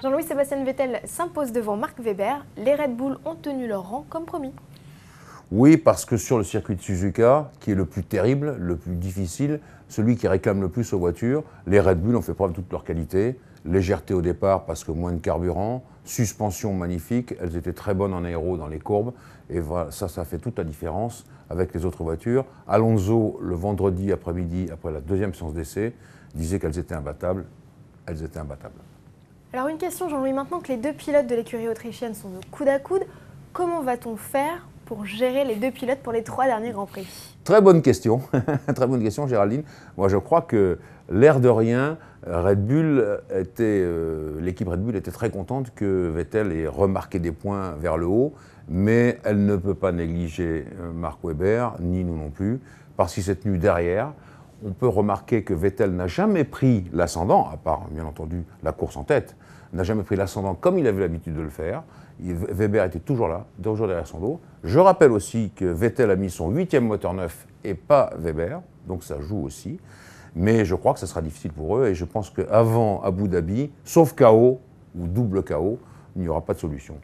Jean-Louis Sébastien Vettel s'impose devant Mark Webber. Les Red Bull ont tenu leur rang comme promis. Oui, parce que sur le circuit de Suzuka, qui est le plus terrible, le plus difficile, celui qui réclame le plus aux voitures, les Red Bull ont fait preuve de toutes leurs qualités. Légèreté au départ parce que moins de carburant, suspension magnifique, elles étaient très bonnes en aéro dans les courbes. Et voilà, ça fait toute la différence avec les autres voitures. Alonso, le vendredi après-midi, après la deuxième séance d'essai, disait qu'elles étaient imbattables. Elles étaient imbattables. Alors une question, Jean-Louis, maintenant que les deux pilotes de l'écurie autrichienne sont de coude à coude, comment va-t-on faire pour gérer les deux pilotes pour les 3 derniers Grands Prix? Très bonne question, très bonne question Géraldine. Moi je crois que l'air de rien, l'équipe Red Bull était très contente que Vettel ait remarqué des points vers le haut, mais elle ne peut pas négliger Mark Webber, ni nous non plus, parce qu'il s'est tenu derrière. On peut remarquer que Vettel n'a jamais pris l'ascendant, à part bien entendu la course en tête, n'a jamais pris l'ascendant comme il avait l'habitude de le faire. Webber était toujours là, toujours derrière son dos. Je rappelle aussi que Vettel a mis son 8e moteur neuf et pas Webber, donc ça joue aussi. Mais je crois que ça sera difficile pour eux et je pense qu'avant Abu Dhabi, sauf KO ou double KO, il n'y aura pas de solution.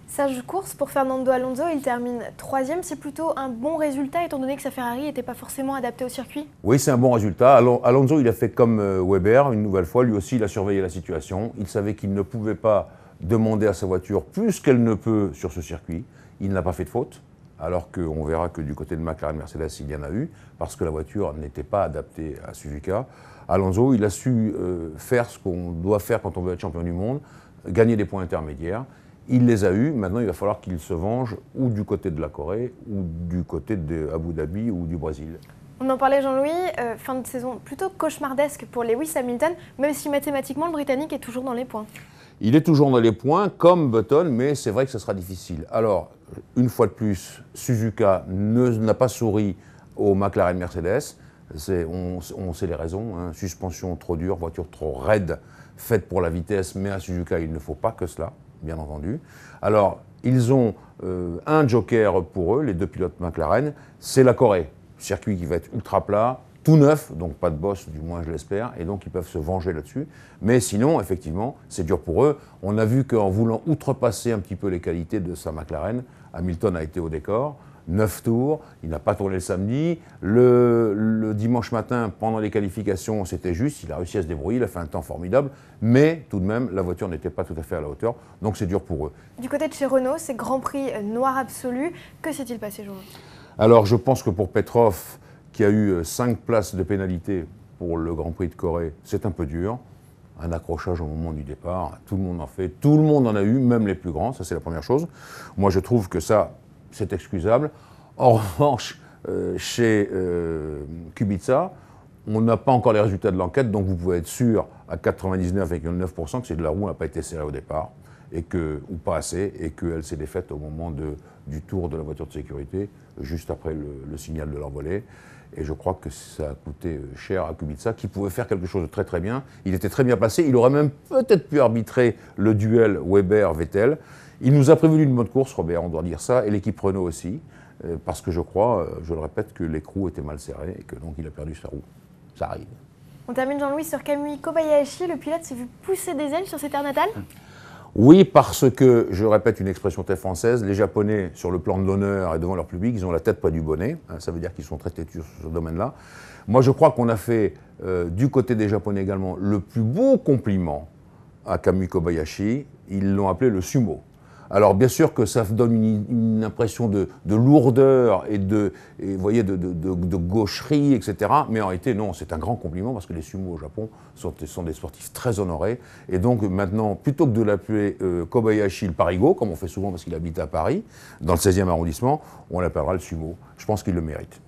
Sage course pour Fernando Alonso, il termine 3e. C'est plutôt un bon résultat étant donné que sa Ferrari n'était pas forcément adaptée au circuit? Oui, c'est un bon résultat. Alonso, il a fait comme Webber, une nouvelle fois. Lui aussi, il a surveillé la situation. Il savait qu'il ne pouvait pas demander à sa voiture plus qu'elle ne peut sur ce circuit. Il n'a pas fait de faute, alors qu'on verra que du côté de McLaren Mercedes, il y en a eu, parce que la voiture n'était pas adaptée à Suzuka. Alonso, il a su faire ce qu'on doit faire quand on veut être champion du monde, gagner des points intermédiaires. Il les a eus, maintenant il va falloir qu'il se venge ou du côté de la Corée, ou du côté d'Abu Dhabi ou du Brésil. On en parlait Jean-Louis, fin de saison plutôt cauchemardesque pour Lewis Hamilton, même si mathématiquement le Britannique est toujours dans les points. Il est toujours dans les points, comme Button, mais c'est vrai que ce sera difficile. Alors, une fois de plus, Suzuka n'a pas souri au McLaren Mercedes. On sait les raisons, hein. Suspension trop dure, voiture trop raide, faite pour la vitesse, mais à Suzuka, il ne faut pas que cela, bien entendu. Alors, ils ont un joker pour eux, les deux pilotes McLaren, c'est la Corée. Circuit qui va être ultra plat, tout neuf, donc pas de boss, du moins je l'espère, et donc ils peuvent se venger là-dessus. Mais sinon, effectivement, c'est dur pour eux. On a vu qu'en voulant outrepasser un petit peu les qualités de sa McLaren, Hamilton a été au décor. 9 tours, il n'a pas tourné le samedi. Le dimanche matin, pendant les qualifications, c'était juste, il a réussi à se débrouiller, il a fait un temps formidable, mais tout de même, la voiture n'était pas tout à fait à la hauteur, donc c'est dur pour eux. Du côté de chez Renault, c'est Grand Prix noir absolu. Que s'est-il passé, Jean-Louis? Alors, je pense que pour Petrov, qui a eu 5 places de pénalité pour le Grand Prix de Corée, c'est un peu dur. Un accrochage au moment du départ, tout le monde en fait, tout le monde en a eu, même les plus grands, ça c'est la première chose. Moi je trouve que ça, c'est excusable. En revanche, chez Kubica, on n'a pas encore les résultats de l'enquête, donc vous pouvez être sûr à 99,9% que c'est de la roue n'a pas été serrée au départ, ou pas assez, et qu'elle s'est défaite au moment du tour de la voiture de sécurité, juste après le signal de l'envolée. Et je crois que ça a coûté cher à Kubica, qui pouvait faire quelque chose de très très bien. Il était très bien placé, il aurait même peut-être pu arbitrer le duel Webber-Vettel. Il nous a prévenu d'une bonne course, Robert, on doit dire ça, et l'équipe Renault aussi, parce que je crois, je le répète, que l'écrou était mal serré et que donc il a perdu sa roue. Ça arrive. On termine, Jean-Louis, sur Kamui Kobayashi. Le pilote s'est vu pousser des ailes sur ses terres natales? Oui, parce que, je répète une expression très française, les Japonais, sur le plan de l'honneur et devant leur public, ils ont la tête près du bonnet. Ça veut dire qu'ils sont très têtus sur ce domaine-là. Moi, je crois qu'on a fait, du côté des Japonais également, le plus beau compliment à Kamui Kobayashi. Ils l'ont appelé le sumo. Alors, bien sûr que ça donne une impression de lourdeur et vous voyez, de gaucherie, etc. Mais en réalité, non, c'est un grand compliment parce que les sumo au Japon sont des sportifs très honorés. Et donc, maintenant, plutôt que de l'appeler Kobayashi le Parigot, comme on fait souvent parce qu'il habite à Paris, dans le 16e arrondissement, on l'appellera le sumo. Je pense qu'il le mérite.